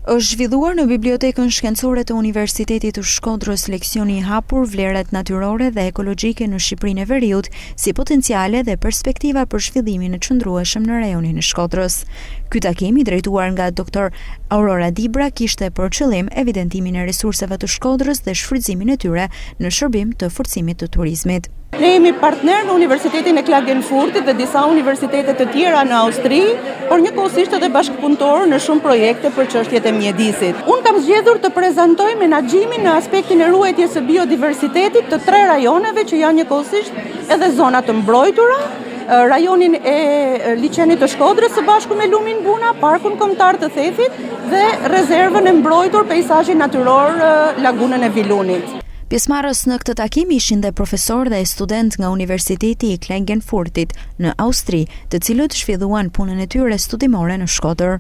Është zhvilluar në Bibliotekën Shkencore të Universitetit të Shkodrës leksioni i hapur vlerat natyrore dhe ekologjike në Shqipërinë e Veriut, si potenciale dhe perspektiva për zhvillimin e qëndrueshëm në rajonin e Shkodrës. Ky takim i drejtuar nga Dr. Aurora Dibra kishte për qëllim evidentimin e resurseve të Shkodrës dhe shfrytëzimin e tyre në shërbim të forcimit të turizmit. Ne jemi partner në Universitetin e Klagenfurtit dhe disa universitete të tjera në Austri, por njëkohësisht edhe bashkëpunëtor në shumë projekte për çështjet e mjedisit. Unë kam zgjedhur të prezantoj menaxhimin në aspektin e ruajtjes së biodiversitetit të 3 rajoneve që janë njëkohësisht edhe zona të mbrojtura, rajonin e liçenit të Shkodrës së bashku me lumin Buna, parkun kombëtar të Thethit dhe rezervën e mbrojtur peizazhi natyror lagunën e Vilunit. Pjesëmarrës në këtë takim ishin dhe profesor dhe student nga Universiteti i Klagenfurtit në Austri, të cilët zhvilluan punën e tyre studimore në Shkodër.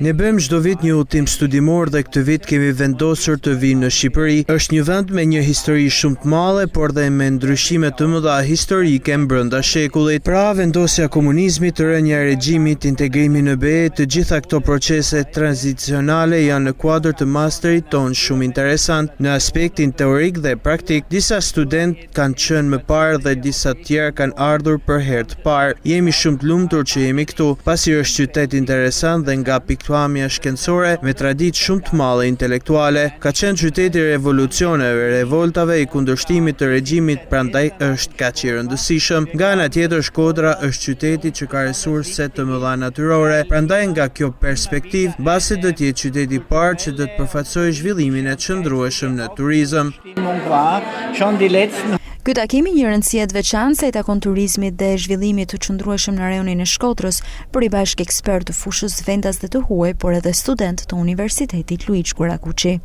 Ne bëjmë çdo vit një udhtim studimor dhe këtë vit kemi vendosur të vijmë në Shqipëri. Është një vend me një histori shumë të madhe, por dhe me ndryshime të mëdha historike brenda shekullit. Pra vendosja e komunizmit, rënja e regjimit, integrimi në BE, të gjitha këto procese tranzicionale janë në kuadër të masterit ton shumë interesant. Në aspektin teorik dhe praktik, disa studentë kanë qenë më parë dhe disa tjerë kanë ardhur për herë të parë. Jemi shumë të lumtur që jemi këtu, pasi është qytet interesant dhe nga pikpamja shkencore me traditë shumë të madhe intelektuale. Ka qenë qyteti i revolucioneve, revoltave, i kundërshtimit të regjimit, prandaj është kaq i rëndësishëm. Nga ana tjetër, Shkodra është qyteti që ka resurse të mëdha natyrore, prandaj nga kjo perspektivë, mbasi do të jetë qyteti i parë që do të përfaqësojë zhvillimin e qëndrueshëm në turizëm. Ky takim i një rëndësie të veçantë se i takon turizmit dhe zhvillimit të qëndrueshëm në rajonin e Shkodrës, për i bashkë ekspert të fushës vendas dhe të huaj, por edhe student të Universitetit Luiç Gurakuçi.